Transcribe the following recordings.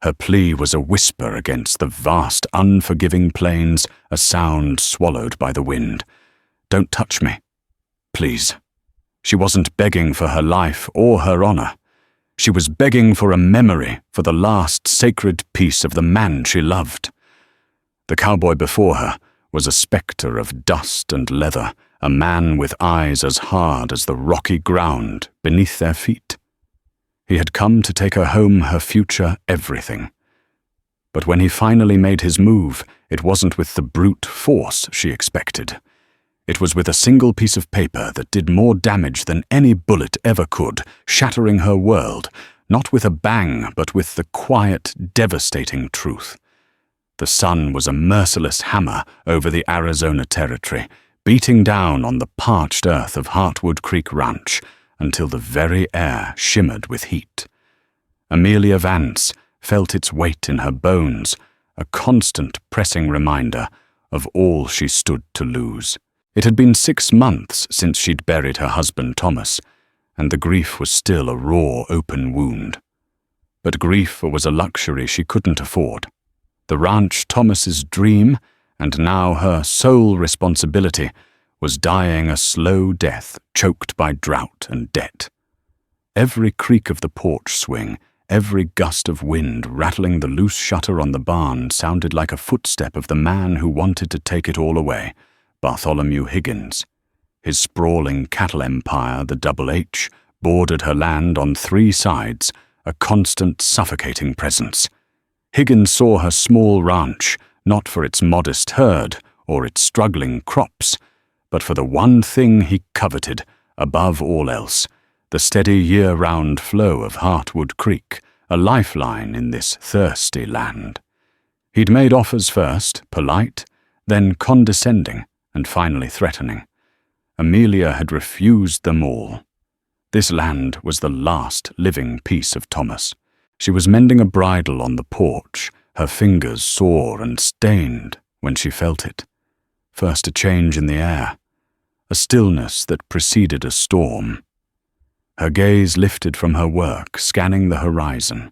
Her plea was a whisper against the vast, unforgiving plains, a sound swallowed by the wind. "Don't touch me. Please." She wasn't begging for her life or her honor. She was begging for a memory, for the last sacred piece of the man she loved. The cowboy before her was a spectre of dust and leather, a man with eyes as hard as the rocky ground beneath their feet. He had come to take her home, her future, everything. But when he finally made his move, it wasn't with the brute force she expected. It was with a single piece of paper that did more damage than any bullet ever could, shattering her world, not with a bang, but with the quiet, devastating truth. The sun was a merciless hammer over the Arizona territory, beating down on the parched earth of Heartwood Creek Ranch until the very air shimmered with heat. Amelia Vance felt its weight in her bones, a constant pressing reminder of all she stood to lose. It had been 6 months since she'd buried her husband Thomas, and the grief was still a raw, open wound. But grief was a luxury she couldn't afford. The ranch Thomas's dream, and now her sole responsibility, was dying a slow death choked by drought and debt. Every creak of the porch swing, every gust of wind rattling the loose shutter on the barn sounded like a footstep of the man who wanted to take it all away, Bartholomew Higgins. His sprawling cattle empire, the Double H, bordered her land on 3 sides, a constant suffocating presence. Higgins saw her small ranch not for its modest herd or its struggling crops, but for the one thing he coveted above all else, the steady year-round flow of Heartwood Creek, a lifeline in this thirsty land. He'd made offers first, polite, then condescending, and finally threatening. Amelia had refused them all. This land was the last living piece of Thomas. She was mending a bridle on the porch, her fingers sore and stained when she felt it. First a change in the air, a stillness that preceded a storm. Her gaze lifted from her work, scanning the horizon.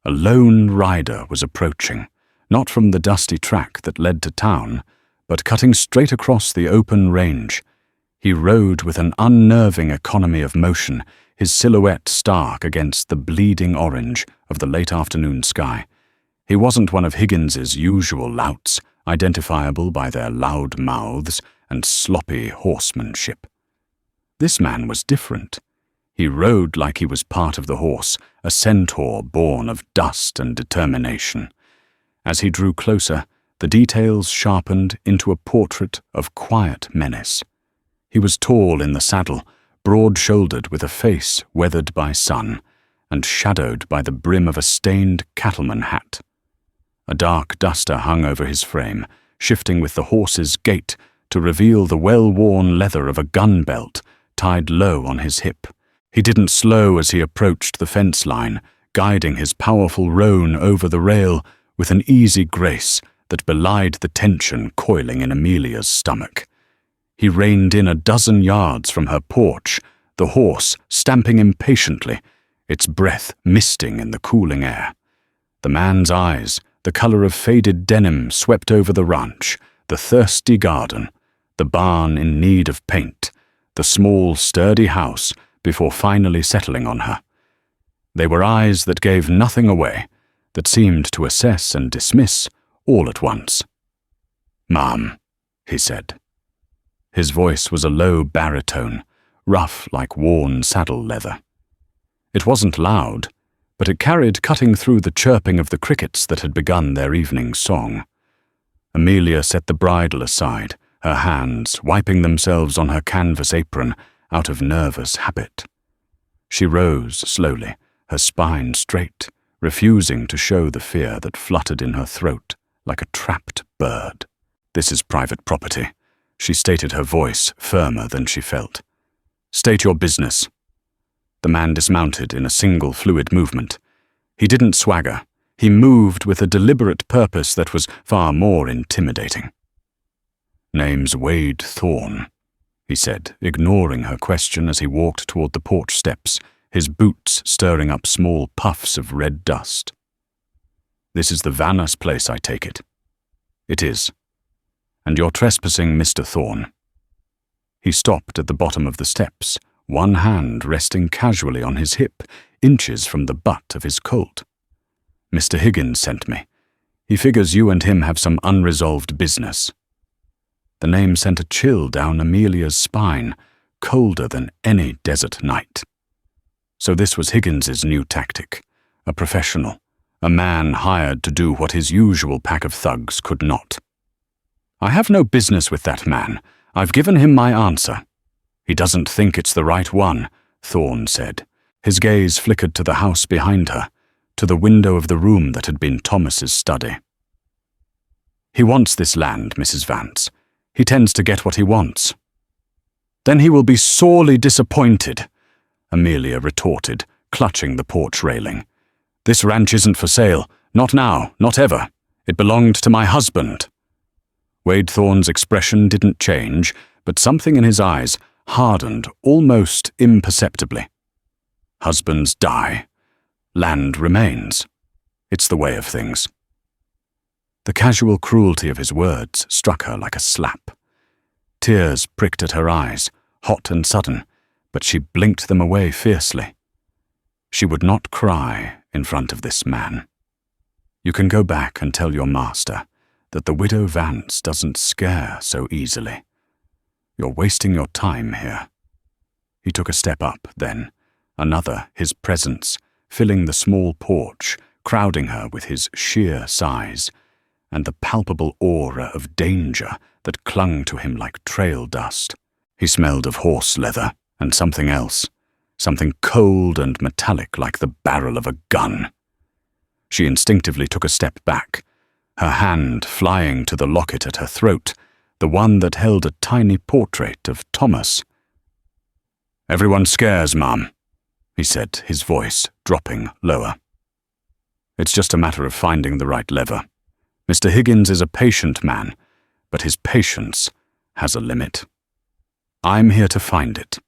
A lone rider was approaching, not from the dusty track that led to town, but cutting straight across the open range. He rode with an unnerving economy of motion, his silhouette stark against the bleeding orange of the late afternoon sky. He wasn't one of Higgins's usual louts, identifiable by their loud mouths and sloppy horsemanship. This man was different. He rode like he was part of the horse, a centaur born of dust and determination. As he drew closer, the details sharpened into a portrait of quiet menace. He was tall in the saddle, broad-shouldered with a face weathered by sun, and shadowed by the brim of a stained cattleman hat. A dark duster hung over his frame, shifting with the horse's gait to reveal the well-worn leather of a gun belt tied low on his hip. He didn't slow as he approached the fence line, guiding his powerful roan over the rail with an easy grace that belied the tension coiling in Amelia's stomach. He reined in a dozen yards from her porch, the horse stamping impatiently, its breath misting in the cooling air. The man's eyes, the color of faded denim, swept over the ranch, the thirsty garden, the barn in need of paint, the small, sturdy house, before finally settling on her. They were eyes that gave nothing away, that seemed to assess and dismiss all at once. "Ma'am," he said. His voice was a low baritone, rough like worn saddle leather. It wasn't loud, but it carried cutting through the chirping of the crickets that had begun their evening song. Amelia set the bridle aside, her hands wiping themselves on her canvas apron out of nervous habit. She rose slowly, her spine straight, refusing to show the fear that fluttered in her throat like a trapped bird. "This is private property," she stated, her voice firmer than she felt. "State your business." The man dismounted in a single fluid movement. He didn't swagger. He moved with a deliberate purpose that was far more intimidating. "Name's Wade Thorne," he said, ignoring her question as he walked toward the porch steps, his boots stirring up small puffs of red dust. This is the Vanus place, I take it. It is. And you're trespassing, Mr. Thorne. He stopped at the bottom of the steps, one hand resting casually on his hip, inches from the butt of his Colt. Mr. Higgins sent me. He figures you and him have some unresolved business. The name sent a chill down Amelia's spine, colder than any desert night. So this was Higgins's new tactic, a professional, a man hired to do what his usual pack of thugs could not. I have no business with that man. I've given him my answer. He doesn't think it's the right one, Thorne said. His gaze flickered to the house behind her, to the window of the room that had been Thomas's study. He wants this land, Mrs. Vance. He tends to get what he wants. Then he will be sorely disappointed, Amelia retorted, clutching the porch railing. This ranch isn't for sale. Not now, not ever. It belonged to my husband. Wade Thorne's expression didn't change, but something in his eyes hardened almost imperceptibly. Husbands die. Land remains. It's the way of things. The casual cruelty of his words struck her like a slap. Tears pricked at her eyes, hot and sudden, but she blinked them away fiercely. She would not cry in front of this man. You can go back and tell your master that the widow Vance doesn't scare so easily. You're wasting your time here. He took a step up, then, another, his presence, filling the small porch, crowding her with his sheer size, and the palpable aura of danger that clung to him like trail dust. He smelled of horse leather and something else, something cold and metallic like the barrel of a gun. She instinctively took a step back, her hand flying to the locket at her throat, the one that held a tiny portrait of Thomas. "Everyone scares, Mum," he said, his voice dropping lower. "It's just a matter of finding the right lever. Mr. Higgins is a patient man, but his patience has a limit. I'm here to find it."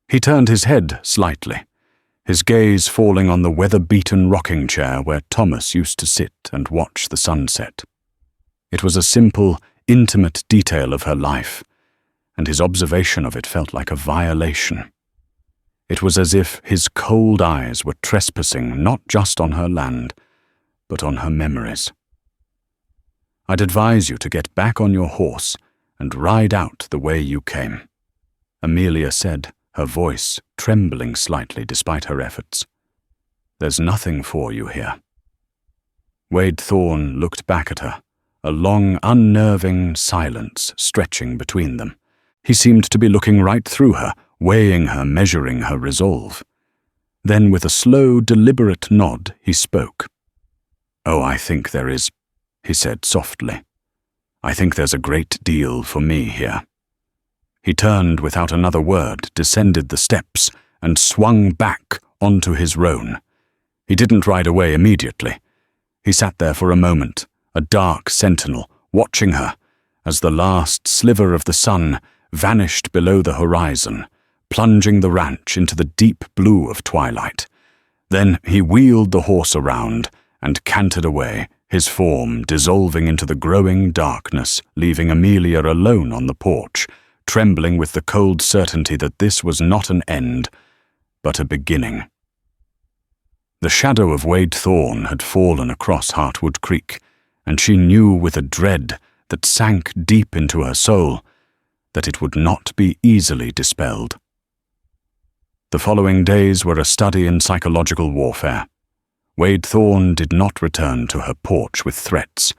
He turned his head slightly, his gaze falling on the weather-beaten rocking chair where Thomas used to sit and watch the sunset. It was a simple, intimate detail of her life, and his observation of it felt like a violation. It was as if his cold eyes were trespassing not just on her land, but on her memories. "I'd advise you to get back on your horse and ride out the way you came," Amelia said, her voice trembling slightly despite her efforts. "There's nothing for you here." Wade Thorne looked back at her, a long, unnerving silence stretching between them. He seemed to be looking right through her, weighing her, measuring her resolve. Then, with a slow, deliberate nod, he spoke. "Oh, I think there is," he said softly. "I think there's a great deal for me here." He turned without another word, descended the steps, and swung back onto his roan. He didn't ride away immediately. He sat there for a moment, a dark sentinel, watching her, as the last sliver of the sun vanished below the horizon, plunging the ranch into the deep blue of twilight. Then he wheeled the horse around and cantered away, his form dissolving into the growing darkness, leaving Amelia alone on the porch, trembling with the cold certainty that this was not an end, but a beginning. The shadow of Wade Thorne had fallen across Heartwood Creek, and she knew with a dread that sank deep into her soul that it would not be easily dispelled. The following days were a study in psychological warfare. Wade Thorne did not return to her porch with threats.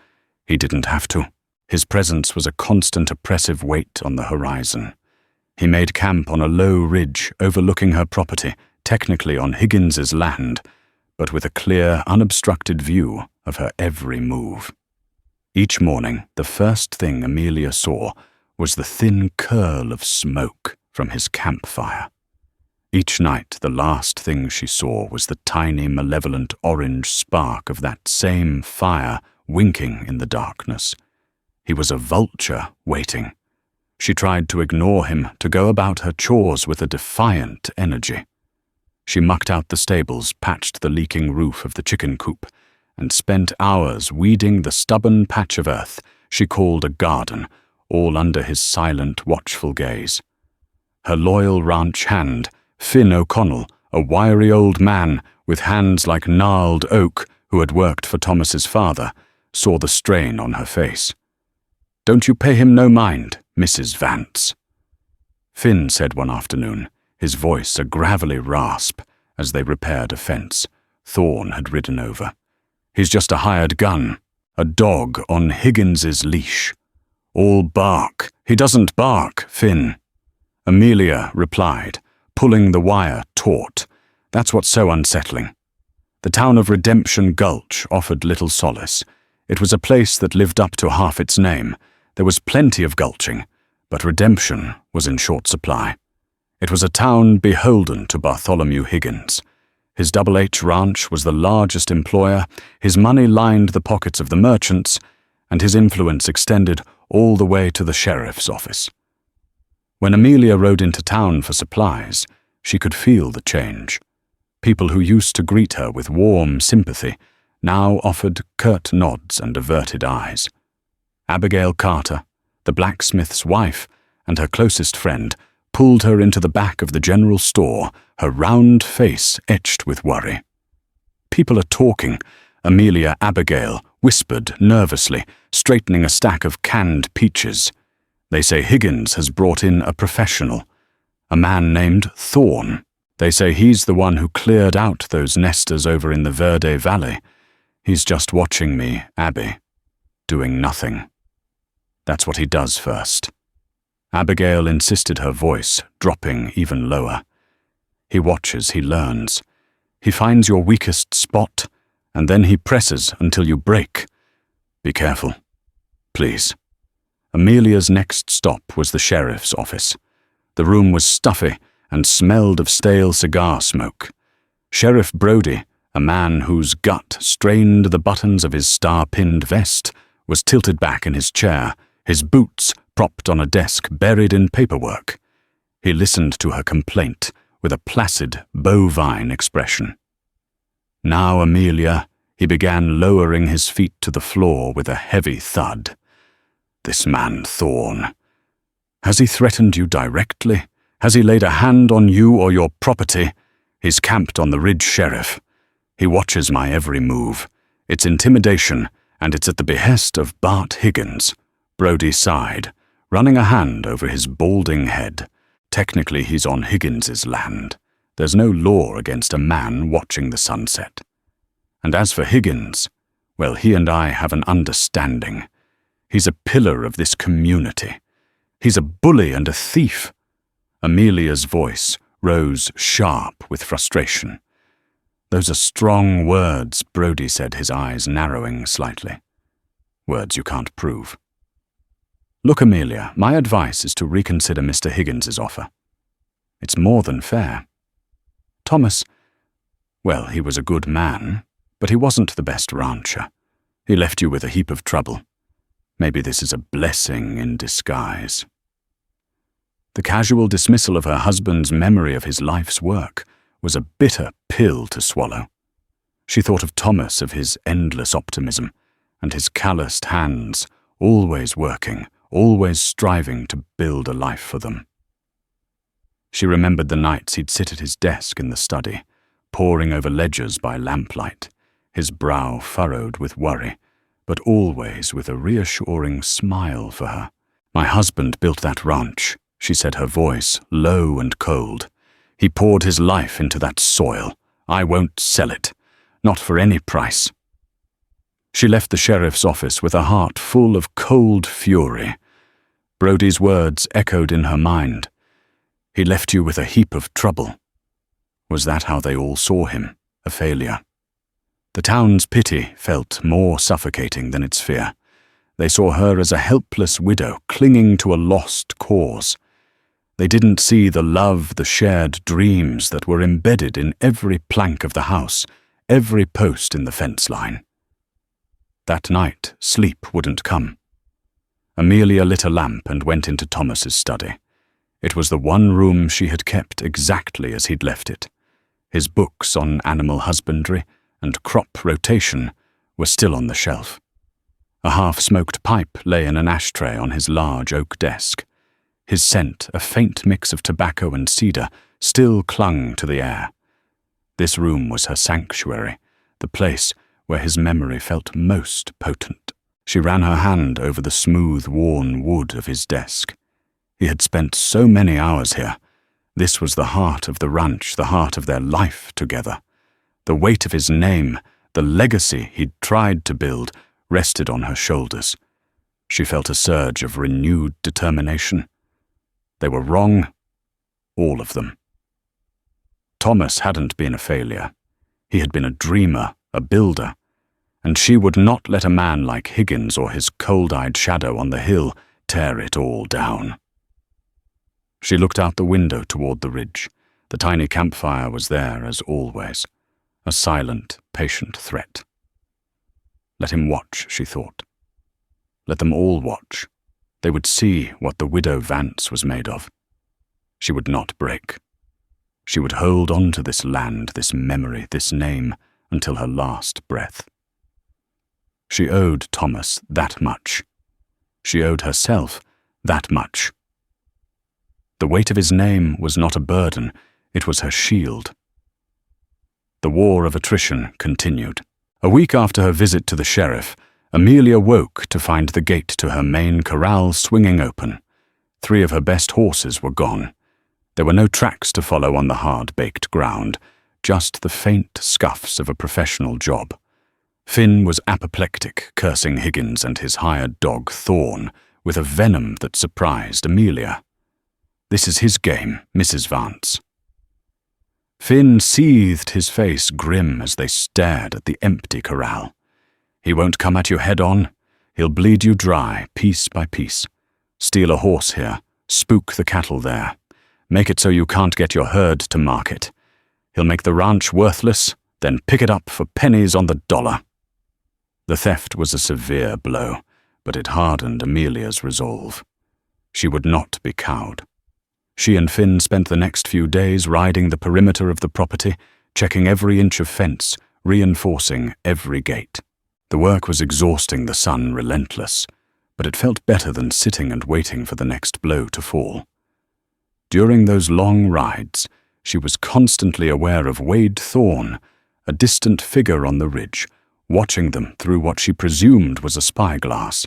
He didn't have to. His presence was a constant oppressive weight on the horizon. He made camp on a low ridge overlooking her property, technically on Higgins's land, but with a clear, unobstructed view of her every move. Each morning, the first thing Amelia saw was the thin curl of smoke from his campfire. Each night, the last thing she saw was the tiny, malevolent orange spark of that same fire winking in the darkness. He was a vulture waiting. She tried to ignore him, to go about her chores with a defiant energy. She mucked out the stables, patched the leaking roof of the chicken coop, and spent hours weeding the stubborn patch of earth she called a garden, all under his silent, watchful gaze. Her loyal ranch hand, Finn O'Connell, a wiry old man with hands like gnarled oak who had worked for Thomas's father, saw the strain on her face. "Don't you pay him no mind, Mrs. Vance?" Finn said one afternoon, his voice a gravelly rasp, as they repaired a fence Thorne had ridden over. "He's just a hired gun, a dog on Higgins's leash. All bark. He doesn't bark, Finn." Amelia replied, pulling the wire taut. "That's what's so unsettling." The town of Redemption Gulch offered little solace. It was a place that lived up to half its name. There was plenty of gulching, but redemption was in short supply. It was a town beholden to Bartholomew Higgins. His Double H Ranch was the largest employer, his money lined the pockets of the merchants, and his influence extended all the way to the sheriff's office. When Amelia rode into town for supplies, she could feel the change. People who used to greet her with warm sympathy now offered curt nods and averted eyes. Abigail Carter, the blacksmith's wife, and her closest friend, pulled her into the back of the general store, her round face etched with worry. "People are talking," Amelia Abigail whispered nervously, straightening a stack of canned peaches. "They say Higgins has brought in a professional, a man named Thorne. They say he's the one who cleared out those nesters over in the Verde Valley. He's just watching me, Abby, doing nothing. That's what he does first." Abigail insisted, her voice dropping even lower. "He watches, he learns. He finds your weakest spot, and then he presses until you break. Be careful, please." Amelia's next stop was the sheriff's office. The room was stuffy and smelled of stale cigar smoke. Sheriff Brody, a man whose gut strained the buttons of his star-pinned vest, was tilted back in his chair, his boots propped on a desk buried in paperwork. He listened to her complaint with a placid, bovine expression. "Now, Amelia," he began, lowering his feet to the floor with a heavy thud. "This man Thorne. Has he threatened you directly? Has he laid a hand on you or your property? He's camped on the Ridge Sheriff. He watches my every move. It's intimidation, and it's at the behest of Bart Higgins." Brody sighed, running a hand over his balding head. "Technically, he's on Higgins's land. There's no law against a man watching the sunset. And as for Higgins, well, he and I have an understanding. He's a pillar of this community. He's a bully and a thief." Amelia's voice rose sharp with frustration. "Those are strong words," Brody said, his eyes narrowing slightly. "Words you can't prove. Look, Amelia, my advice is to reconsider Mr. Higgins's offer. It's more than fair. Thomas, well, he was a good man, but he wasn't the best rancher. He left you with a heap of trouble. Maybe this is a blessing in disguise." The casual dismissal of her husband's memory of his life's work was a bitter pill to swallow. She thought of Thomas, of his endless optimism, and his calloused hands, always working, always striving to build a life for them. She remembered the nights he'd sit at his desk in the study, poring over ledgers by lamplight, his brow furrowed with worry, but always with a reassuring smile for her. "My husband built that ranch," she said, her voice low and cold. "He poured his life into that soil. I won't sell it, not for any price." She left the sheriff's office with a heart full of cold fury. Brody's words echoed in her mind. He left you with a heap of trouble. Was that how they all saw him, a failure? The town's pity felt more suffocating than its fear. They saw her as a helpless widow clinging to a lost cause. They didn't see the love, the shared dreams that were embedded in every plank of the house, every post in the fence line. That night, sleep wouldn't come. Amelia lit a lamp and went into Thomas's study. It was the one room she had kept exactly as he'd left it. His books on animal husbandry and crop rotation were still on the shelf. A half-smoked pipe lay in an ashtray on his large oak desk. His scent, a faint mix of tobacco and cedar, still clung to the air. This room was her sanctuary, the place where his memory felt most potent. She ran her hand over the smooth, worn wood of his desk. He had spent so many hours here. This was the heart of the ranch, the heart of their life together. The weight of his name, the legacy he'd tried to build, rested on her shoulders. She felt a surge of renewed determination. They were wrong, all of them. Thomas hadn't been a failure. He had been a dreamer, a builder, and she would not let a man like Higgins or his cold-eyed shadow on the hill tear it all down. She looked out the window toward the ridge. The tiny campfire was there as always, a silent, patient threat. Let him watch, she thought. Let them all watch. They would see what the widow Vance was made of. She would not break. She would hold on to this land, this memory, this name, until her last breath. She owed Thomas that much. She owed herself that much. The weight of his name was not a burden, it was her shield. The war of attrition continued. A week after her visit to the sheriff, Amelia woke to find the gate to her main corral swinging open. 3 of her best horses were gone. There were no tracks to follow on the hard-baked ground, just the faint scuffs of a professional job. Finn was apoplectic, cursing Higgins and his hired dog Thorn with a venom that surprised Amelia. This is his game, Mrs. Vance. Finn seethed, his face grim as they stared at the empty corral. He won't come at you head-on. He'll bleed you dry, piece by piece. Steal a horse here, spook the cattle there. Make it so you can't get your herd to market. He'll make the ranch worthless, then pick it up for pennies on the dollar. The theft was a severe blow, but it hardened Amelia's resolve. She would not be cowed. She and Finn spent the next few days riding the perimeter of the property, checking every inch of fence, reinforcing every gate. The work was exhausting, the sun relentless, but it felt better than sitting and waiting for the next blow to fall. During those long rides, she was constantly aware of Wade Thorne, a distant figure on the ridge, watching them through what she presumed was a spyglass.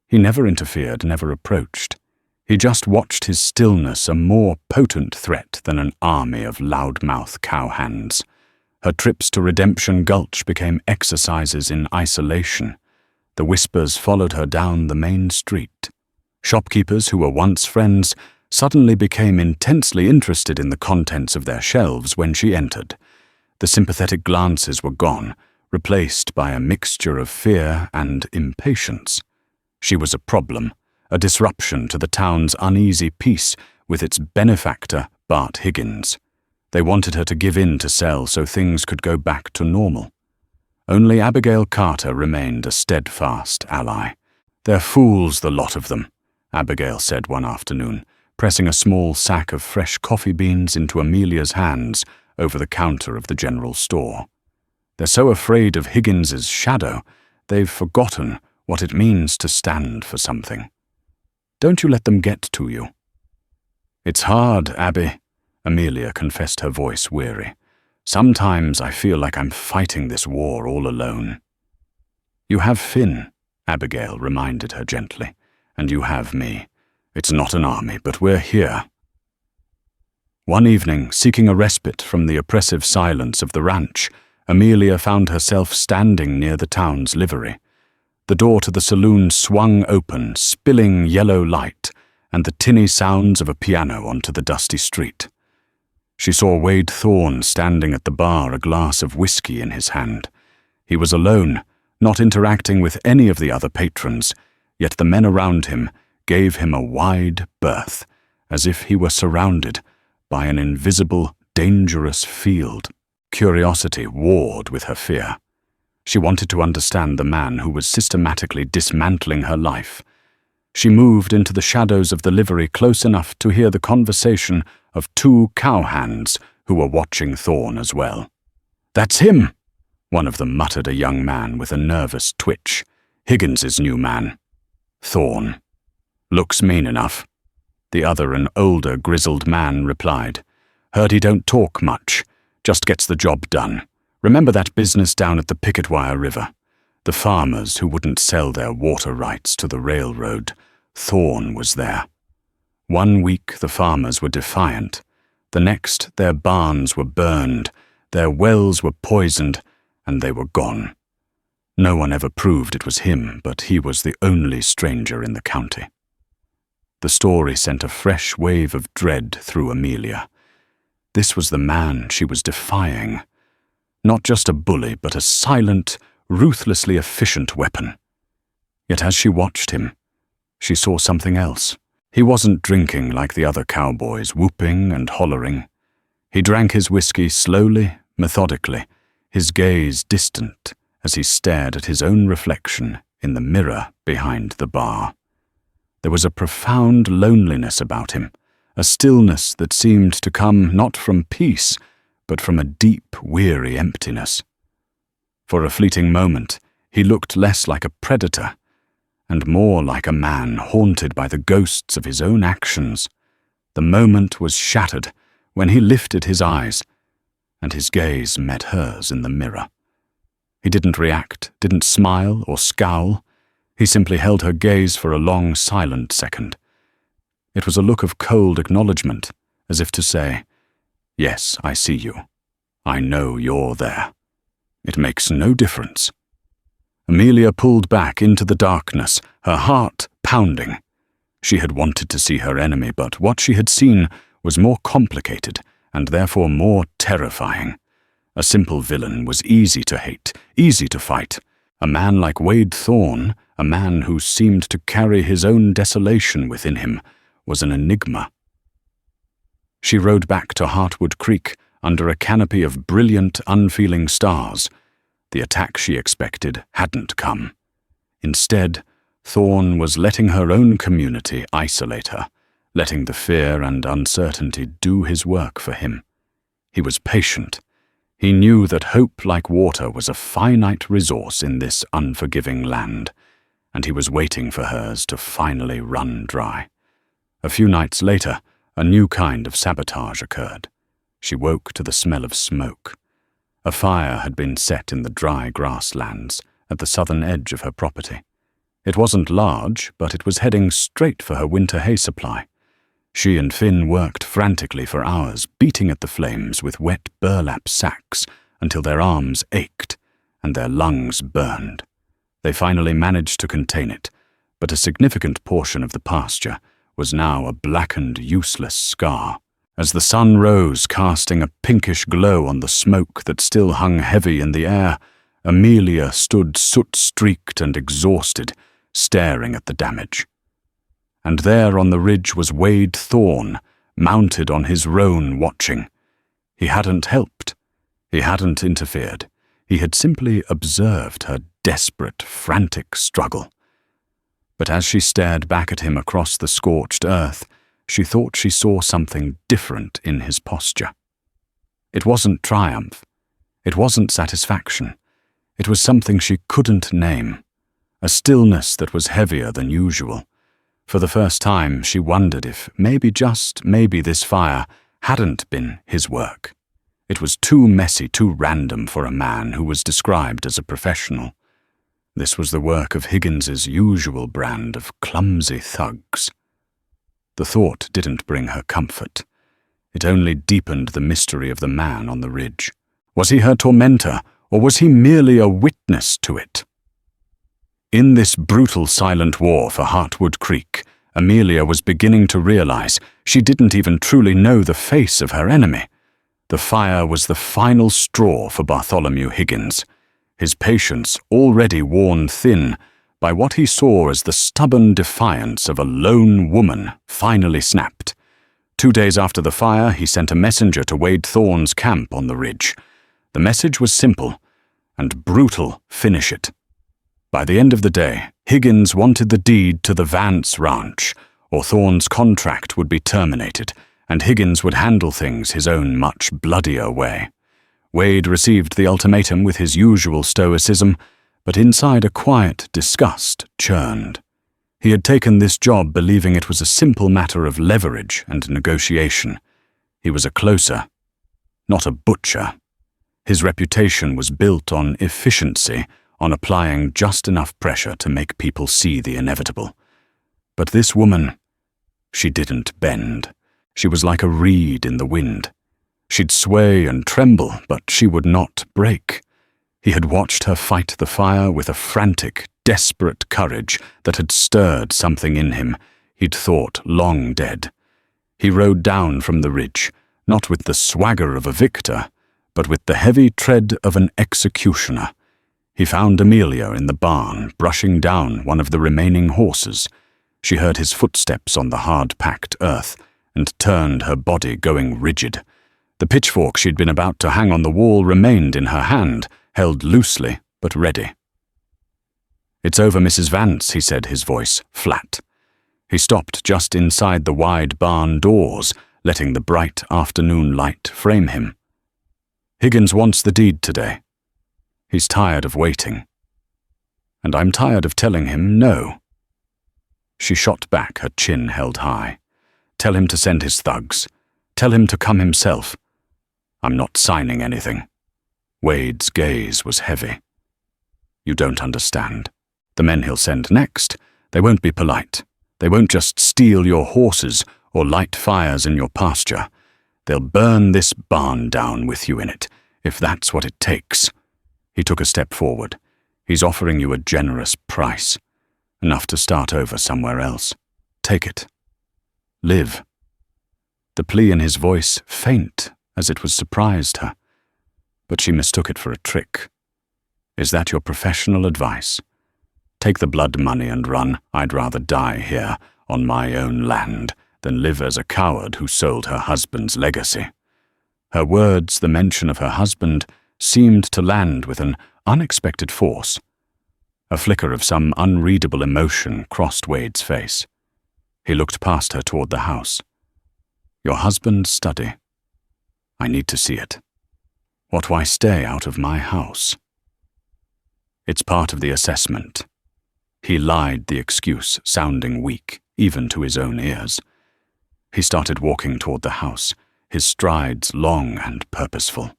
He never interfered, never approached. He just watched, his stillness a more potent threat than an army of loudmouth cowhands. Her trips to Redemption Gulch became exercises in isolation. The whispers followed her down the main street. Shopkeepers who were once friends suddenly became intensely interested in the contents of their shelves when she entered. The sympathetic glances were gone, replaced by a mixture of fear and impatience. She was a problem, a disruption to the town's uneasy peace with its benefactor, Bart Higgins. They wanted her to give in to sell so things could go back to normal. Only Abigail Carter remained a steadfast ally. "They're fools, the lot of them," Abigail said one afternoon, pressing a small sack of fresh coffee beans into Amelia's hands over the counter of the general store. "They're so afraid of Higgins's shadow, they've forgotten what it means to stand for something. Don't you let them get to you." "It's hard, Abby," Amelia confessed, her voice weary. "Sometimes I feel like I'm fighting this war all alone." "You have Finn," Abigail reminded her gently, "and you have me. It's not an army, but we're here." One evening, seeking a respite from the oppressive silence of the ranch, Amelia found herself standing near the town's livery. The door to the saloon swung open, spilling yellow light, and the tinny sounds of a piano onto the dusty street. She saw Wade Thorne standing at the bar, a glass of whiskey in his hand. He was alone, not interacting with any of the other patrons, yet the men around him gave him a wide berth, as if he were surrounded by an invisible, dangerous field. Curiosity warred with her fear. She wanted to understand the man who was systematically dismantling her life. She moved into the shadows of the livery close enough to hear the conversation of 2 cowhands who were watching Thorne as well. "That's him!" One of them muttered, a young man with a nervous twitch. Higgins's new man. Thorn. Looks mean enough. The other, an older, grizzled man, replied. Heard he don't talk much. Just gets the job done. Remember that business down at the Picketwire River? The farmers who wouldn't sell their water rights to the railroad. Thorn was there. 1 week the farmers were defiant. The next their barns were burned, their wells were poisoned, and they were gone. No one ever proved it was him, but he was the only stranger in the county. The story sent a fresh wave of dread through Amelia. This was the man she was defying. Not just a bully, but a silent, ruthlessly efficient weapon. Yet as she watched him, she saw something else. He wasn't drinking like the other cowboys, whooping and hollering. He drank his whiskey slowly, methodically, his gaze distant as he stared at his own reflection in the mirror behind the bar. There was a profound loneliness about him, a stillness that seemed to come not from peace, but from a deep, weary emptiness. For a fleeting moment, he looked less like a predator and more like a man haunted by the ghosts of his own actions. The moment was shattered when he lifted his eyes, and his gaze met hers in the mirror. He didn't react, didn't smile or scowl. He simply held her gaze for a long, silent second. It was a look of cold acknowledgement, as if to say, "Yes, I see you. I know you're there. It makes no difference." Amelia pulled back into the darkness, her heart pounding. She had wanted to see her enemy, but what she had seen was more complicated and therefore more terrifying. A simple villain was easy to hate, easy to fight. A man like Wade Thorn, a man who seemed to carry his own desolation within him, was an enigma. She rode back to Heartwood Creek under a canopy of brilliant, unfeeling stars. The attack she expected hadn't come. Instead, Thorn was letting her own community isolate her, letting the fear and uncertainty do his work for him. He was patient. He knew that hope like water was a finite resource in this unforgiving land, and he was waiting for hers to finally run dry. A few nights later, a new kind of sabotage occurred. She woke to the smell of smoke. A fire had been set in the dry grasslands at the southern edge of her property. It wasn't large, but it was heading straight for her winter hay supply. She and Finn worked frantically for hours, beating at the flames with wet burlap sacks until their arms ached and their lungs burned. They finally managed to contain it, but a significant portion of the pasture was now a blackened, useless scar. As the sun rose, casting a pinkish glow on the smoke that still hung heavy in the air, Amelia stood soot-streaked and exhausted, staring at the damage. And there on the ridge was Wade Thorn, mounted on his roan watching. He hadn't helped. He hadn't interfered. He had simply observed her desperate, frantic struggle. But as she stared back at him across the scorched earth, she thought she saw something different in his posture. It wasn't triumph. It wasn't satisfaction. It was something she couldn't name, a stillness that was heavier than usual. For the first time, she wondered if maybe, just maybe, this fire hadn't been his work. It was too messy, too random for a man who was described as a professional. This was the work of Higgins's usual brand of clumsy thugs. The thought didn't bring her comfort. It only deepened the mystery of the man on the ridge. Was he her tormentor, or was he merely a witness to it? In this brutal silent war for Heartwood Creek, Amelia was beginning to realize she didn't even truly know the face of her enemy. The fire was the final straw for Bartholomew Higgins. His patience already worn thin by what he saw as the stubborn defiance of a lone woman finally snapped. 2 days after the fire, he sent a messenger to Wade Thorn's camp on the ridge. The message was simple and brutal: finish it. By the end of the day, Higgins wanted the deed to the Vance Ranch, or Thorn's contract would be terminated, and Higgins would handle things his own much bloodier way. Wade received the ultimatum with his usual stoicism, but inside a quiet disgust churned. He had taken this job believing it was a simple matter of leverage and negotiation. He was a closer, not a butcher. His reputation was built on efficiency, on applying just enough pressure to make people see the inevitable. But this woman, she didn't bend. She was like a reed in the wind. She'd sway and tremble, but she would not break. He had watched her fight the fire with a frantic, desperate courage that had stirred something in him he'd thought long dead. He rode down from the ridge, not with the swagger of a victor, but with the heavy tread of an executioner. He found Amelia in the barn, brushing down one of the remaining horses. She heard his footsteps on the hard-packed earth and turned her body going rigid. The pitchfork she'd been about to hang on the wall remained in her hand, held loosely but ready. "It's over, Mrs. Vance," he said, his voice flat. He stopped just inside the wide barn doors, letting the bright afternoon light frame him. "Higgins wants the deed today. He's tired of waiting. And I'm tired of telling him no." She shot back, her chin held high. "Tell him to send his thugs. Tell him to come himself. I'm not signing anything." Wade's gaze was heavy. "You don't understand. The men he'll send next, they won't be polite. They won't just steal your horses or light fires in your pasture. They'll burn this barn down with you in it, if that's what it takes." He took a step forward. "He's offering you a generous price. Enough to start over somewhere else. Take it. Live." The plea in his voice faint, as it was surprised her. But she mistook it for a trick. "Is that your professional advice? Take the blood money and run. I'd rather die here, on my own land, than live as a coward who sold her husband's legacy." Her words, the mention of her husband, seemed to land with an unexpected force. A flicker of some unreadable emotion crossed Wade's face. He looked past her toward the house. "Your husband's study. I need to see it. What why stay out of my house?" "It's part of the assessment." He lied the excuse, sounding weak, even to his own ears. He started walking toward the house, his strides long and purposeful.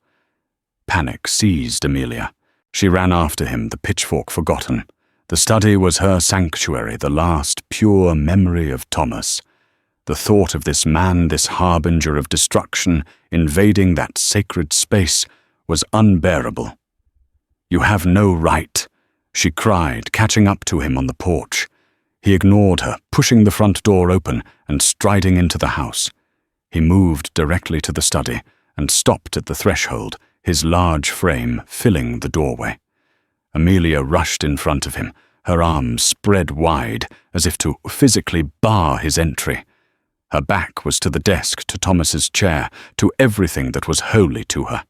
Panic seized Amelia. She ran after him, the pitchfork forgotten. The study was her sanctuary, the last pure memory of Thomas. The thought of this man, this harbinger of destruction, invading that sacred space, was unbearable. "You have no right," she cried, catching up to him on the porch. He ignored her, pushing the front door open and striding into the house. He moved directly to the study and stopped at the threshold, his large frame filling the doorway. Amelia rushed in front of him, her arms spread wide as if to physically bar his entry. Her back was to the desk, to Thomas's chair, to everything that was holy to her.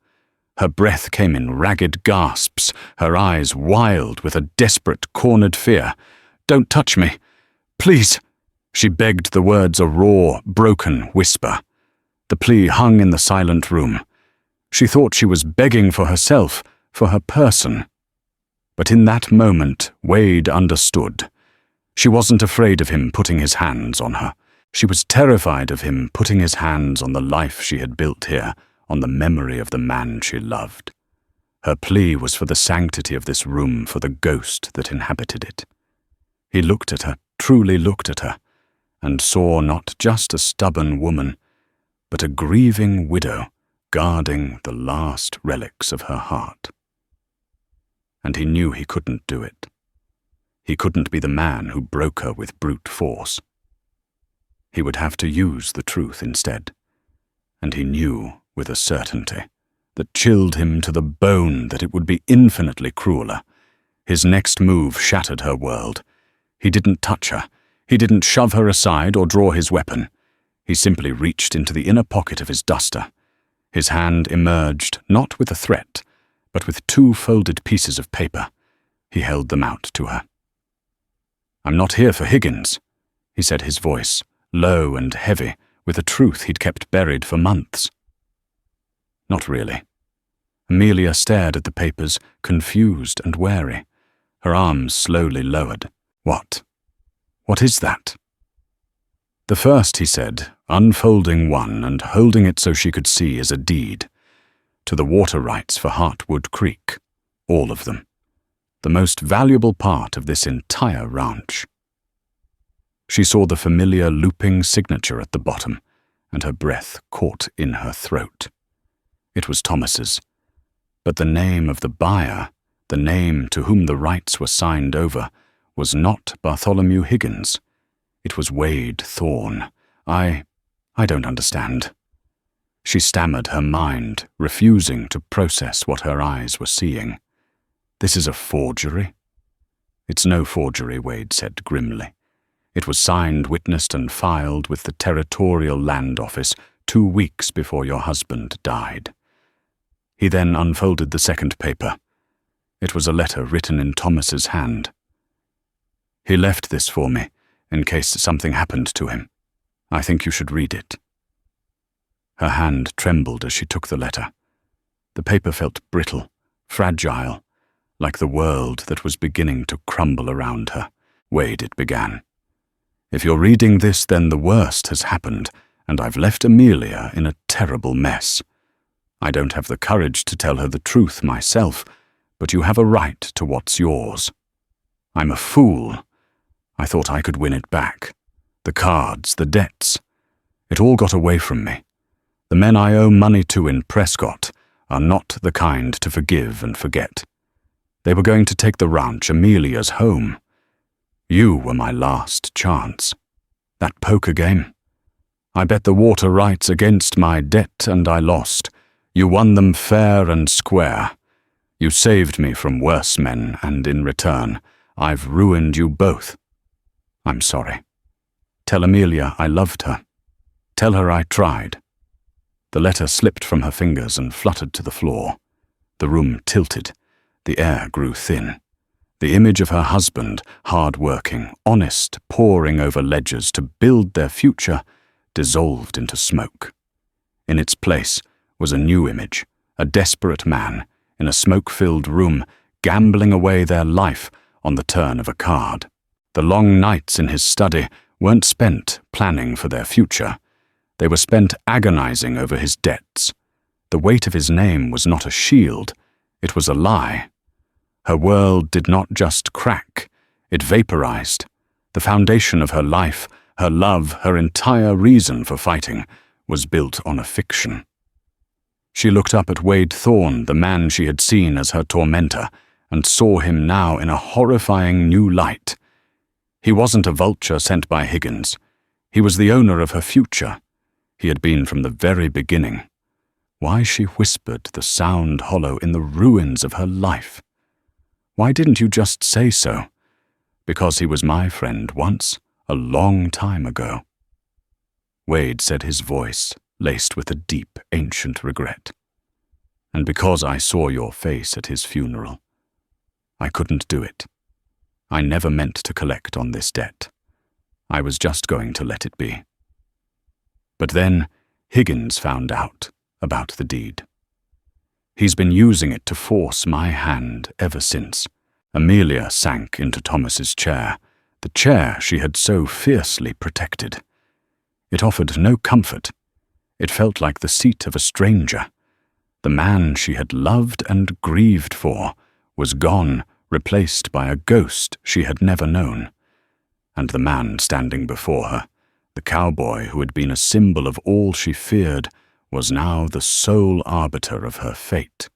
Her breath came in ragged gasps, her eyes wild with a desperate, cornered fear. "Don't touch me. Please." She begged, the words a raw, broken whisper. The plea hung in the silent room. She thought she was begging for herself, for her person. But in that moment, Wade understood. She wasn't afraid of him putting his hands on her. She was terrified of him putting his hands on the life she had built here, on the memory of the man she loved. Her plea was for the sanctity of this room, for the ghost that inhabited it. He looked at her, truly looked at her, and saw not just a stubborn woman, but a grieving widow guarding the last relics of her heart. And he knew he couldn't do it. He couldn't be the man who broke her with brute force. He would have to use the truth instead, and he knew with a certainty that chilled him to the bone that it would be infinitely crueler. His next move shattered her world. He didn't touch her. He didn't shove her aside or draw his weapon. He simply reached into the inner pocket of his duster. His hand emerged not with a threat, but with 2 folded pieces of paper. He held them out to her. "I'm not here for Higgins," he said, his voice low and heavy, with a truth he'd kept buried for months. "Not really." Amelia stared at the papers, confused and wary. Her arms slowly lowered. What? What is that? The first, he said, unfolding one and holding it so she could see, is a deed. To the water rights for Heartwood Creek. All of them. The most valuable part of this entire ranch. She saw the familiar looping signature at the bottom, and her breath caught in her throat. It was Thomas's. But the name of the buyer, the name to whom the rights were signed over, was not Bartholomew Higgins. It was Wade Thorne. I don't understand. She stammered her mind, refusing to process what her eyes were seeing. This is a forgery? It's no forgery, Wade said grimly. It was signed, witnessed, and filed with the Territorial Land Office 2 weeks before your husband died. He then unfolded the second paper. It was a letter written in Thomas's hand. He left this for me, in case something happened to him. I think you should read it. Her hand trembled as she took the letter. The paper felt brittle, fragile, like the world that was beginning to crumble around her. Wade, it began. If you're reading this, then the worst has happened, and I've left Amelia in a terrible mess. I don't have the courage to tell her the truth myself, but you have a right to what's yours. I'm a fool. I thought I could win it back. The cards, the debts. It all got away from me. The men I owe money to in Prescott are not the kind to forgive and forget. They were going to take the ranch, Amelia's home. You were my last chance. That poker game. I bet the water rights against my debt and I lost. You won them fair and square. You saved me from worse men, and in return, I've ruined you both. I'm sorry. Tell Amelia I loved her. Tell her I tried. The letter slipped from her fingers and fluttered to the floor. The room tilted. The air grew thin. The image of her husband, hard-working, honest, poring over ledgers to build their future, dissolved into smoke. In its place was a new image, a desperate man, in a smoke-filled room, gambling away their life on the turn of a card. The long nights in his study weren't spent planning for their future. They were spent agonizing over his debts. The weight of his name was not a shield, it was a lie. Her world did not just crack, it vaporized. The foundation of her life, her love, her entire reason for fighting, was built on a fiction. She looked up at Wade Thorne, the man she had seen as her tormentor, and saw him now in a horrifying new light. He wasn't a vulture sent by Higgins. He was the owner of her future. He had been from the very beginning. Why she whispered the sound hollow in the ruins of her life? Why didn't you just say so? Because he was my friend once, a long time ago. Wade said, his voice laced with a deep, ancient regret. And because I saw your face at his funeral, I couldn't do it. I never meant to collect on this debt. I was just going to let it be. But then Higgins found out about the deed. He's been using it to force my hand ever since. Amelia sank into Thomas's chair, the chair she had so fiercely protected. It offered no comfort. It felt like the seat of a stranger. The man she had loved and grieved for was gone, replaced by a ghost she had never known. And the man standing before her, the cowboy who had been a symbol of all she feared, was now the sole arbiter of her fate,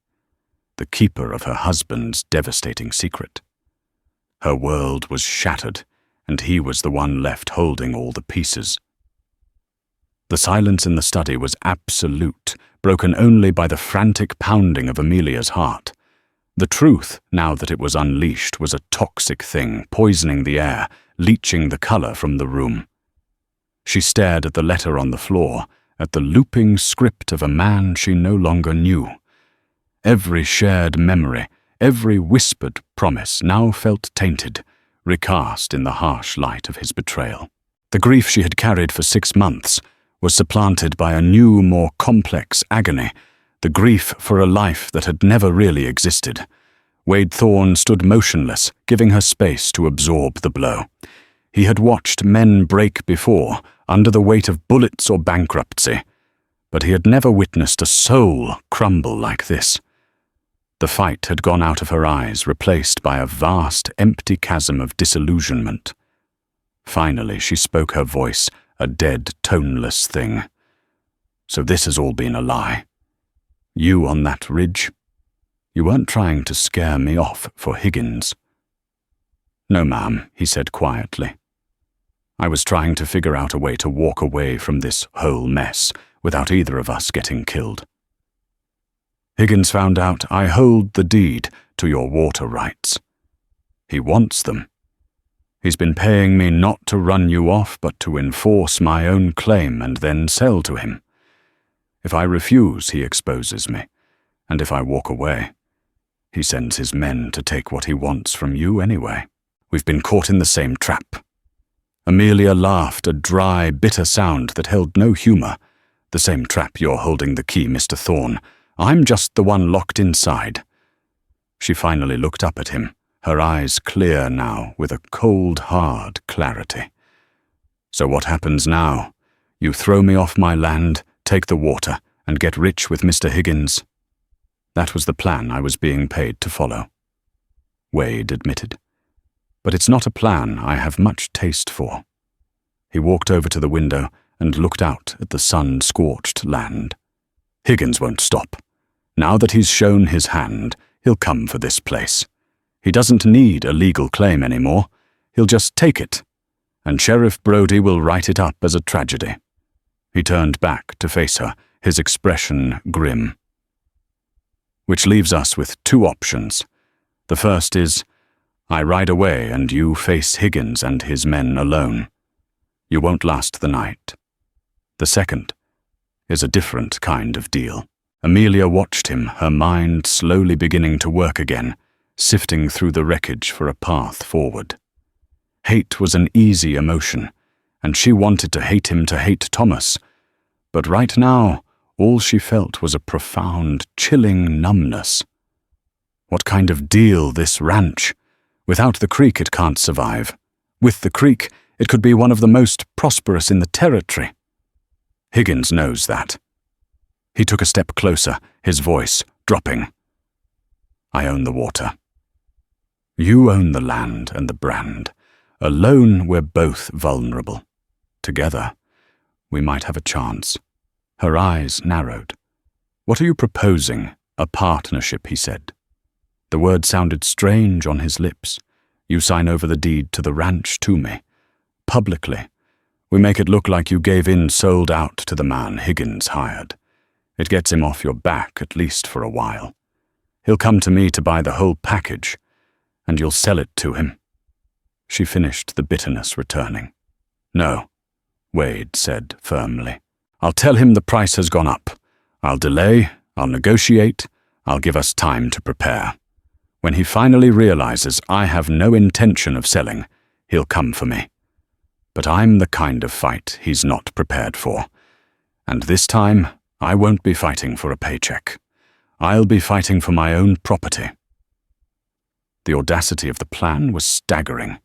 the keeper of her husband's devastating secret. Her world was shattered, and he was the one left holding all the pieces. The silence in the study was absolute, broken only by the frantic pounding of Amelia's heart. The truth, now that it was unleashed, was a toxic thing, poisoning the air, leaching the color from the room. She stared at the letter on the floor, at the looping script of a man she no longer knew. Every shared memory, every whispered promise now felt tainted, recast in the harsh light of his betrayal. The grief she had carried for 6 months was supplanted by a new, more complex agony, the grief for a life that had never really existed. Wade Thorne stood motionless, giving her space to absorb the blow. He had watched men break before, under the weight of bullets or bankruptcy, but he had never witnessed a soul crumble like this. The fight had gone out of her eyes, replaced by a vast, empty chasm of disillusionment. Finally, she spoke, her voice a dead, toneless thing. "So this has all been a lie. You on that ridge? You weren't trying to scare me off for Higgins?" "No, ma'am," he said quietly. "I was trying to figure out a way to walk away from this whole mess without either of us getting killed. Higgins found out I hold the deed to your water rights. He wants them. He's been paying me not to run you off, but to enforce my own claim and then sell to him. If I refuse, he exposes me, and if I walk away, he sends his men to take what he wants from you anyway. We've been caught in the same trap." Amelia laughed, a dry, bitter sound that held no humor. "The same trap you're holding the key, Mr. Thorne. I'm just the one locked inside." She finally looked up at him, her eyes clear now with a cold, hard clarity. "So what happens now? You throw me off my land, take the water, and get rich with Mr. Higgins?" "That was the plan I was being paid to follow," Wade admitted. "But it's not a plan I have much taste for." He walked over to the window and looked out at the sun-scorched land. "Higgins won't stop. Now that he's shown his hand, he'll come for this place. He doesn't need a legal claim anymore. He'll just take it, and Sheriff Brody will write it up as a tragedy." He turned back to face her, his expression grim. "Which leaves us with two options. The first is, I ride away and you face Higgins and his men alone. You won't last the night. The second is a different kind of deal." Amelia watched him, her mind slowly beginning to work again, sifting through the wreckage for a path forward. Hate was an easy emotion, and she wanted to hate Thomas. But right now, all she felt was a profound, chilling numbness. What kind of deal, this ranch? Without the creek, it can't survive. With the creek, it could be one of the most prosperous in the territory. Higgins knows that. He took a step closer, his voice dropping. "I own the water. You own the land and the brand. Alone, we're both vulnerable. Together, we might have a chance." Her eyes narrowed. "What are you proposing?" "A partnership," he said. The word sounded strange on his lips. "You sign over the deed to the ranch to me. Publicly. We make it look like you gave in, sold out to the man Higgins hired. It gets him off your back, at least for a while. He'll come to me to buy the whole package, and you'll sell it to him." She finished, the bitterness returning. "No," Wade said firmly. "I'll tell him the price has gone up. I'll delay, I'll negotiate, I'll give us time to prepare. When he finally realizes I have no intention of selling, he'll come for me. But I'm the kind of fight he's not prepared for. And this time, I won't be fighting for a paycheck. I'll be fighting for my own property." The audacity of the plan was staggering.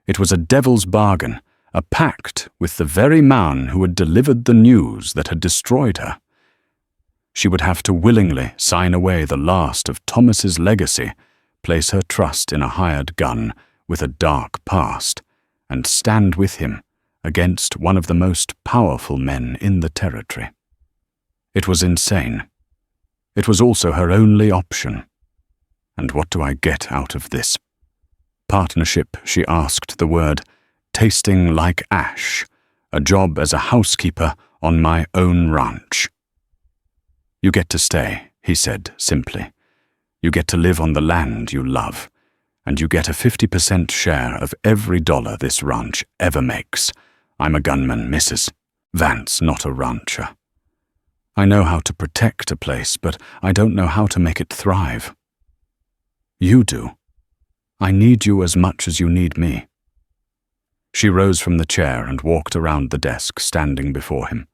It was a devil's bargain, a pact with the very man who had delivered the news that had destroyed her. She would have to willingly sign away the last of Thomas's legacy, place her trust in a hired gun with a dark past, and stand with him against one of the most powerful men in the territory. It was insane. It was also her only option. And what do I get out of this? Partnership, she asked, the word tasting like ash, a job as a housekeeper on my own ranch. "You get to stay," he said simply. "You get to live on the land you love, and you get a 50% share of every dollar this ranch ever makes. I'm a gunman, Mrs. Vance, not a rancher. I know how to protect a place, but I don't know how to make it thrive. You do. I need you as much as you need me." She rose from the chair and walked around the desk, standing before him.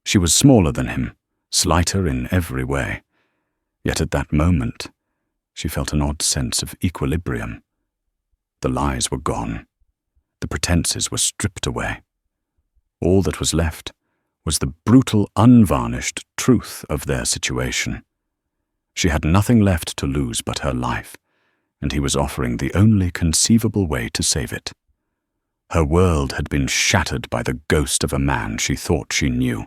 She was smaller than him, slighter in every way, Yet at that moment, she felt an odd sense of equilibrium. The lies were gone. The pretenses were stripped away. All that was left was the brutal, unvarnished truth of their situation. She had nothing left to lose but her life, and he was offering the only conceivable way to save it. Her world had been shattered by the ghost of a man she thought she knew.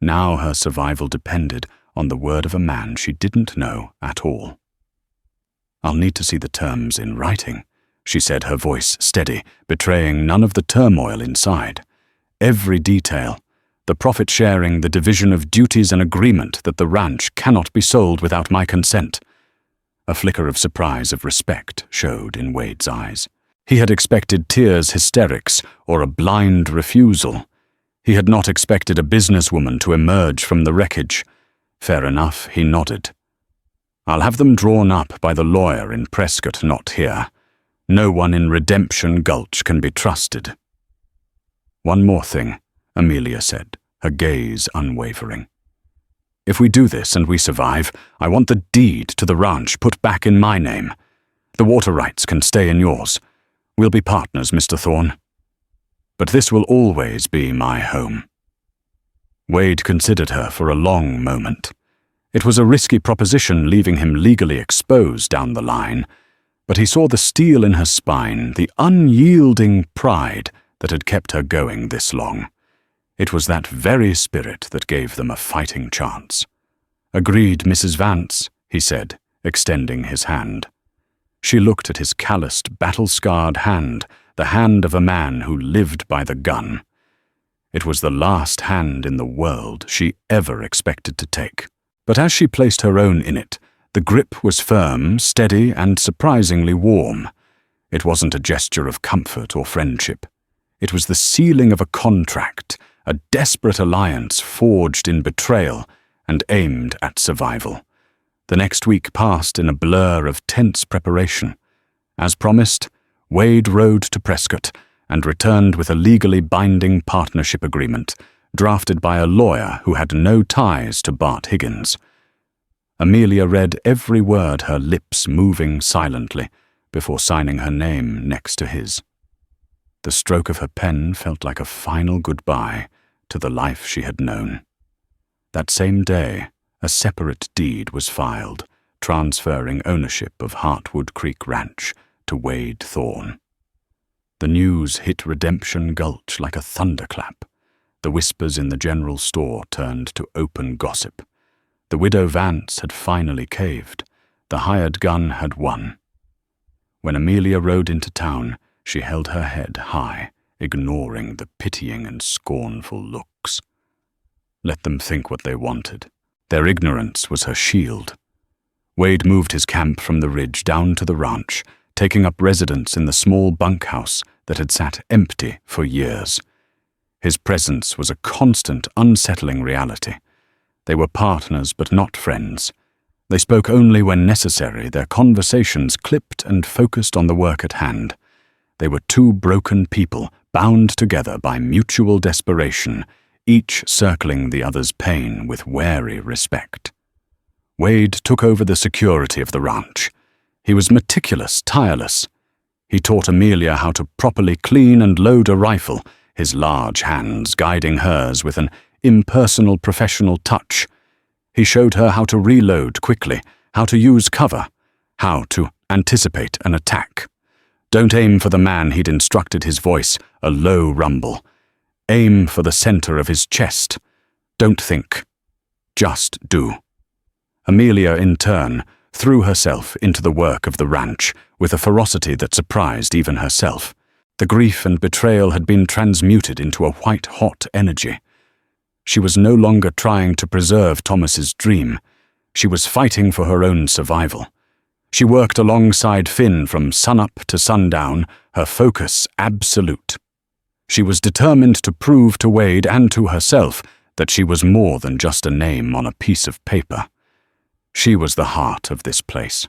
Now her survival depended on the word of a man she didn't know at all. "I'll need to see the terms in writing," she said, her voice steady, betraying none of the turmoil inside. "Every detail, the profit-sharing, the division of duties and agreement that the ranch cannot be sold without my consent." A flicker of surprise, of respect, showed in Wade's eyes. He had expected tears, hysterics, or a blind refusal. He had not expected a businesswoman to emerge from the wreckage. Fair enough, he nodded. "I'll have them drawn up by the lawyer in Prescott, not here. No one in Redemption Gulch can be trusted." "One more thing," Amelia said, her gaze unwavering. "If we do this and we survive, I want the deed to the ranch put back in my name. The water rights can stay in yours. We'll be partners, Mr. Thorne. But this will always be my home." Wade considered her for a long moment. It was a risky proposition, leaving him legally exposed down the line, but he saw the steel in her spine, the unyielding pride that had kept her going this long. It was that very spirit that gave them a fighting chance. "Agreed, Mrs. Vance," he said, extending his hand. She looked at his calloused, battle-scarred hand, the hand of a man who lived by the gun. It was the last hand in the world she ever expected to take. But as she placed her own in it, the grip was firm, steady, and surprisingly warm. It wasn't a gesture of comfort or friendship. It was the sealing of a contract, a desperate alliance forged in betrayal and aimed at survival. The next week passed in a blur of tense preparation. As promised, Wade rode to Prescott and returned with a legally binding partnership agreement, drafted by a lawyer who had no ties to Bart Higgins. Amelia read every word, her lips moving silently, before signing her name next to his. The stroke of her pen felt like a final goodbye to the life she had known. That same day, a separate deed was filed, transferring ownership of Heartwood Creek Ranch to Wade Thorne. The news hit Redemption Gulch like a thunderclap. The whispers in the general store turned to open gossip. The widow Vance had finally caved. The hired gun had won. When Amelia rode into town, she held her head high, ignoring the pitying and scornful looks. Let them think what they wanted. Their ignorance was her shield. Wade moved his camp from the ridge down to the ranch, taking up residence in the small bunkhouse that had sat empty for years. His presence was a constant, unsettling reality. They were partners but not friends. They spoke only when necessary, their conversations clipped and focused on the work at hand. They were two broken people, bound together by mutual desperation, each circling the other's pain with wary respect. Wade took over the security of the ranch. He was meticulous, tireless. He taught Amelia how to properly clean and load a rifle, his large hands guiding hers with an impersonal professional touch. He showed her how to reload quickly, how to use cover, how to anticipate an attack. Don't aim for the man, he'd instructed, his voice a low rumble. Aim for the center of his chest. Don't think. Just do. Amelia, in turn, threw herself into the work of the ranch with a ferocity that surprised even herself. The grief and betrayal had been transmuted into a white-hot energy. She was no longer trying to preserve Thomas's dream. She was fighting for her own survival. She worked alongside Finn from sunup to sundown, her focus absolute. She was determined to prove to Wade and to herself that she was more than just a name on a piece of paper. She was the heart of this place.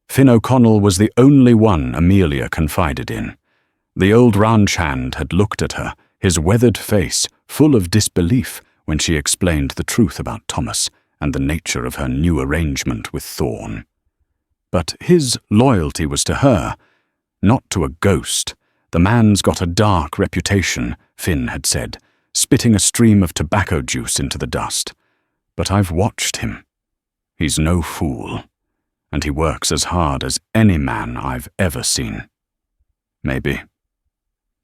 Finn O'Connell was the only one Amelia confided in. The old ranch hand had looked at her, his weathered face full of disbelief when she explained the truth about Thomas, and the nature of her new arrangement with Thorn. But his loyalty was to her, not to a ghost. The man's got a dark reputation, Finn had said, spitting a stream of tobacco juice into the dust. But I've watched him. He's no fool, and he works as hard as any man I've ever seen. Maybe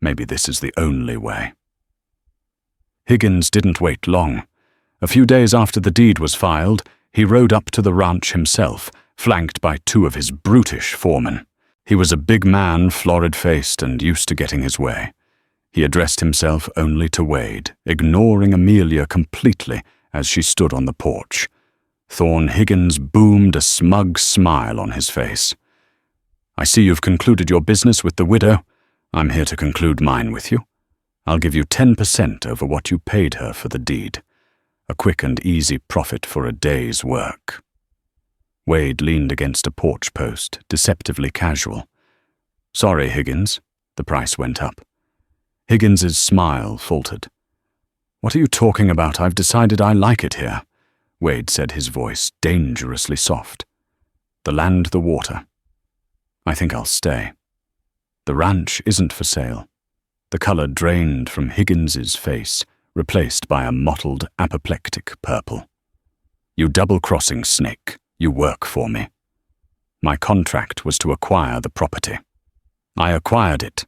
this is the only way. Higgins didn't wait long. A few days after the deed was filed, he rode up to the ranch himself, flanked by two of his brutish foremen. He was a big man, florid-faced and used to getting his way. He addressed himself only to Wade, ignoring Amelia completely as she stood on the porch. Thorn Higgins boomed a smug smile on his face. "I see you've concluded your business with the widow. I'm here to conclude mine with you. I'll give you 10% over what you paid her for the deed. A quick and easy profit for a day's work." Wade leaned against a porch post, deceptively casual. "Sorry, Higgins." The price went up. Higgins's smile faltered. "What are you talking about? I've decided I like it here," Wade said, his voice dangerously soft. "The land, the water. I think I'll stay. The ranch isn't for sale." The color drained from Higgins's face, replaced by a mottled, apoplectic purple. "You double-crossing snake. You work for me. My contract was to acquire the property. I acquired it.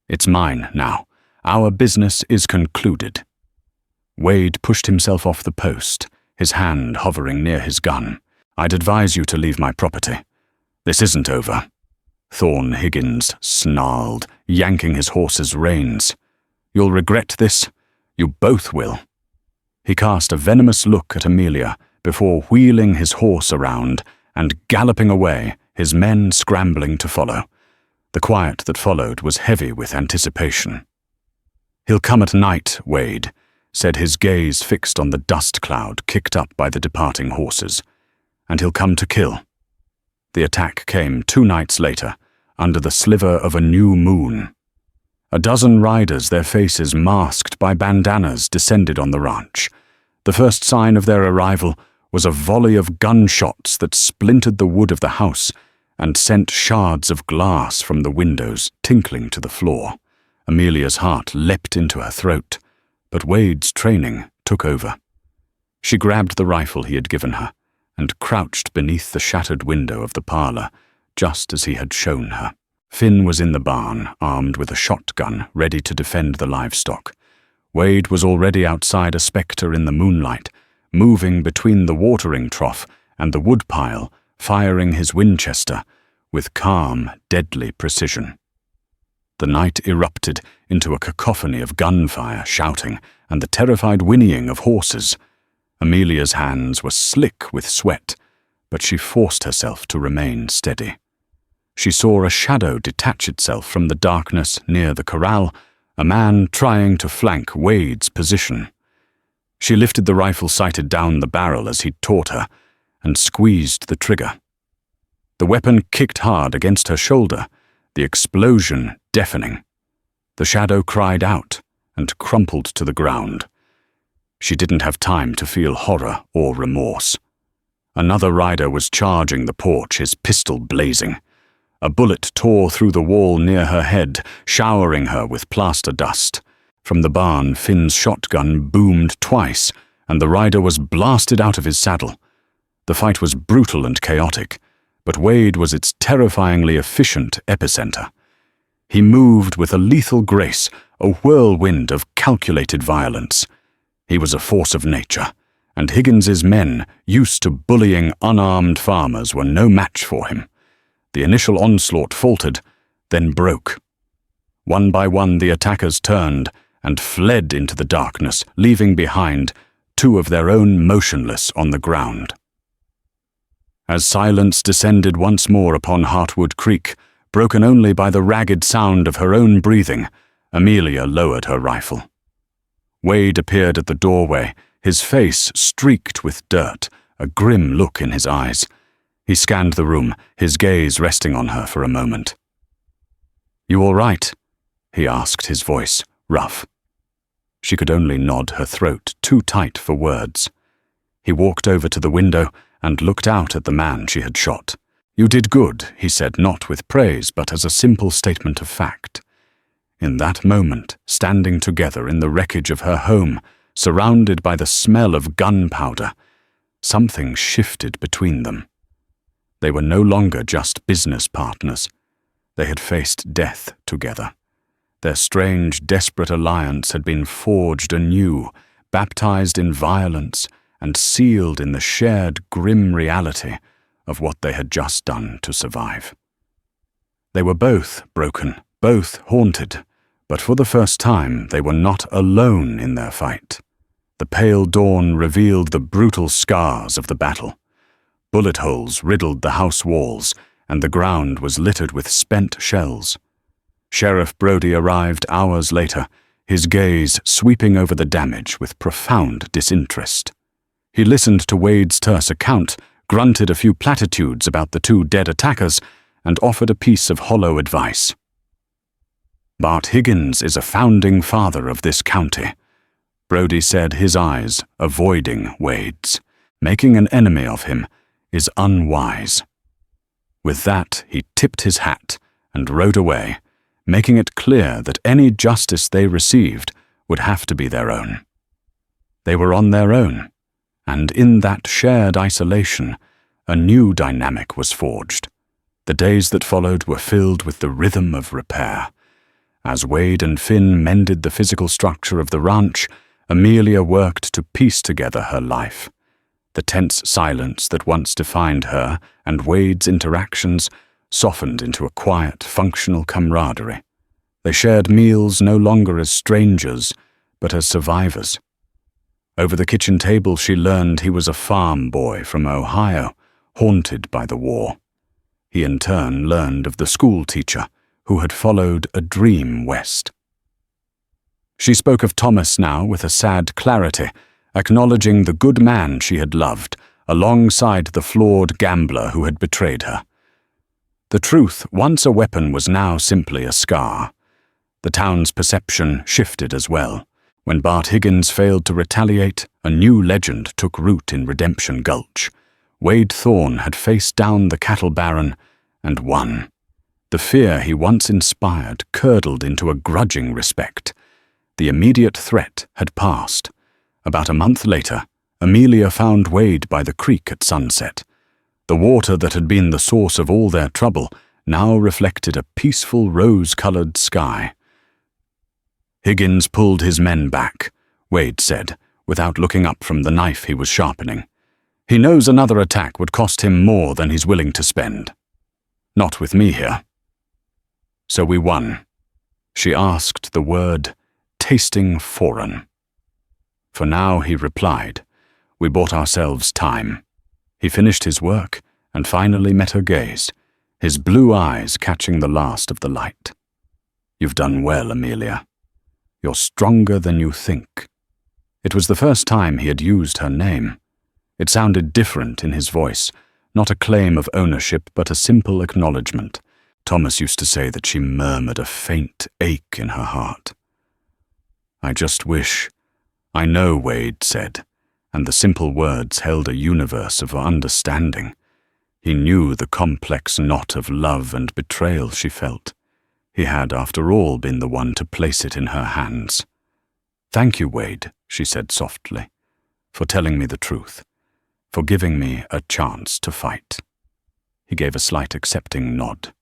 It's mine now. Our business is concluded." Wade pushed himself off the post, his hand hovering near his gun. "I'd advise you to leave my property. This isn't over." Thorn Higgins snarled, yanking his horse's reins. "You'll regret this. You both will." He cast a venomous look at Amelia before wheeling his horse around and galloping away, his men scrambling to follow. The quiet that followed was heavy with anticipation. "He'll come at night," Wade said, his gaze fixed on the dust cloud kicked up by the departing horses. "And he'll come to kill." The attack came 2 nights later, under the sliver of a new moon. A dozen riders, their faces masked by bandanas, descended on the ranch. The first sign of their arrival was a volley of gunshots that splintered the wood of the house and sent shards of glass from the windows tinkling to the floor. Amelia's heart leapt into her throat, but Wade's training took over. She grabbed the rifle he had given her and crouched beneath the shattered window of the parlor, just as he had shown her. Finn was in the barn, armed with a shotgun, ready to defend the livestock. Wade was already outside a spectre in the moonlight, moving between the watering trough and the woodpile, firing his Winchester with calm, deadly precision. The night erupted into a cacophony of gunfire, shouting, and the terrified whinnying of horses. Amelia's hands were slick with sweat, but she forced herself to remain steady. She saw a shadow detach itself from the darkness near the corral, a man trying to flank Wade's position. She lifted the rifle sighted down the barrel as he'd taught her, and squeezed the trigger. The weapon kicked hard against her shoulder, the explosion deafening. The shadow cried out and crumpled to the ground. She didn't have time to feel horror or remorse. Another rider was charging the porch, his pistol blazing. A bullet tore through the wall near her head, showering her with plaster dust. From the barn, Finn's shotgun boomed twice, and the rider was blasted out of his saddle. The fight was brutal and chaotic, but Wade was its terrifyingly efficient epicenter. He moved with a lethal grace, a whirlwind of calculated violence. He was a force of nature, and Higgins's men, used to bullying unarmed farmers, were no match for him. The initial onslaught faltered, then broke. One by one the attackers turned and fled into the darkness, leaving behind 2 of their own motionless on the ground. As silence descended once more upon Heartwood Creek, broken only by the ragged sound of her own breathing, Amelia lowered her rifle. Wade appeared at the doorway, his face streaked with dirt, a grim look in his eyes. He scanned the room, his gaze resting on her for a moment. "You all right?" he asked, his voice rough. She could only nod her throat, too tight for words. He walked over to the window and looked out at the man she had shot. "You did good," he said, not with praise, but as a simple statement of fact. In that moment, standing together in the wreckage of her home, surrounded by the smell of gunpowder, something shifted between them. They were no longer just business partners. They had faced death together. Their strange, desperate alliance had been forged anew, baptized in violence, and sealed in the shared grim reality of what they had just done to survive. They were both broken, both haunted, but for the first time they were not alone in their fight. The pale dawn revealed the brutal scars of the battle. Bullet holes riddled the house walls, and the ground was littered with spent shells. Sheriff Brody arrived hours later, his gaze sweeping over the damage with profound disinterest. He listened to Wade's terse account, grunted a few platitudes about the two dead attackers, and offered a piece of hollow advice. "Bart Higgins is a founding father of this county," Brody said, his eyes avoiding Wade's. "Making an enemy of him is unwise." With that, he tipped his hat and rode away, making it clear that any justice they received would have to be their own. They were on their own, and in that shared isolation, a new dynamic was forged. The days that followed were filled with the rhythm of repair. As Wade and Finn mended the physical structure of the ranch, Amelia worked to piece together her life. The tense silence that once defined her and Wade's interactions softened into a quiet, functional camaraderie. They shared meals no longer as strangers, but as survivors. Over the kitchen table she learned he was a farm boy from Ohio, haunted by the war. He in turn learned of the school teacher who had followed a dream west. She spoke of Thomas now with a sad clarity, acknowledging the good man she had loved, alongside the flawed gambler who had betrayed her. The truth, once a weapon, was now simply a scar. The town's perception shifted as well. When Bart Higgins failed to retaliate, a new legend took root in Redemption Gulch. Wade Thorne had faced down the cattle baron and won. The fear he once inspired curdled into a grudging respect. The immediate threat had passed. About a month later, Amelia found Wade by the creek at sunset. The water that had been the source of all their trouble now reflected a peaceful rose-colored sky. "Higgins pulled his men back," Wade said, without looking up from the knife he was sharpening. "He knows another attack would cost him more than he's willing to spend. Not with me here." "So we won." She asked, the word tasting foreign. "For now," he replied. "We bought ourselves time." He finished his work and finally met her gaze, his blue eyes catching the last of the light. "You've done well, Amelia. You're stronger than you think." It was the first time he had used her name. It sounded different in his voice, not a claim of ownership, but a simple acknowledgement. Thomas used to say that she murmured a faint ache in her heart. "I just wish—" "I know," Wade said, and the simple words held a universe of understanding. He knew the complex knot of love and betrayal she felt. He had, after all, been the one to place it in her hands. "Thank you, Wade," she said softly, "for telling me the truth, for giving me a chance to fight." He gave a slight accepting nod.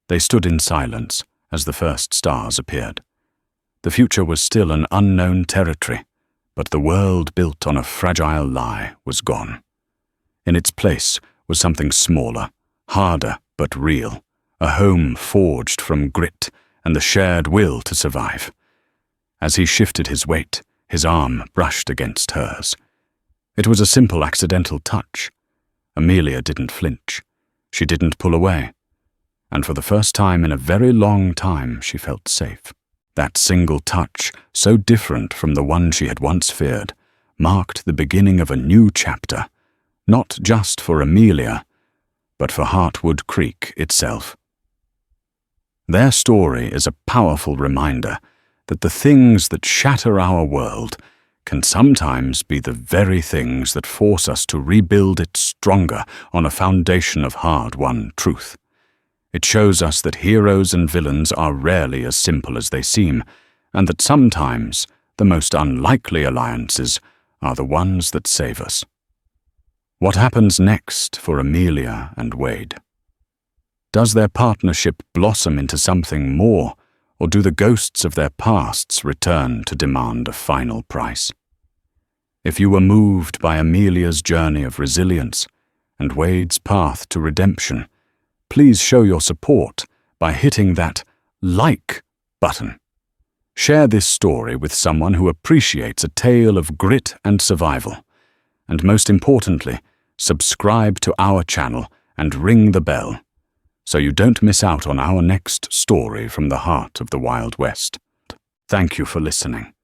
They stood in silence as the first stars appeared. The future was still an unknown territory, but the world built on a fragile lie was gone. In its place was something smaller, harder but real, a home forged from grit and the shared will to survive. As he shifted his weight, his arm brushed against hers. It was a simple accidental touch. Amelia didn't flinch. She didn't pull away. And for the first time in a very long time, she felt safe. That single touch, so different from the one she had once feared, marked the beginning of a new chapter, not just for Amelia, but for Heartwood Creek itself. Their story is a powerful reminder that the things that shatter our world can sometimes be the very things that force us to rebuild it stronger on a foundation of hard-won truth. It shows us that heroes and villains are rarely as simple as they seem, and that sometimes the most unlikely alliances are the ones that save us. What happens next for Amelia and Wade? Does their partnership blossom into something more, or do the ghosts of their pasts return to demand a final price? If you were moved by Amelia's journey of resilience and Wade's path to redemption, please show your support by hitting that like button. Share this story with someone who appreciates a tale of grit and survival. And most importantly, subscribe to our channel and ring the bell, so you don't miss out on our next story from the heart of the Wild West. Thank you for listening.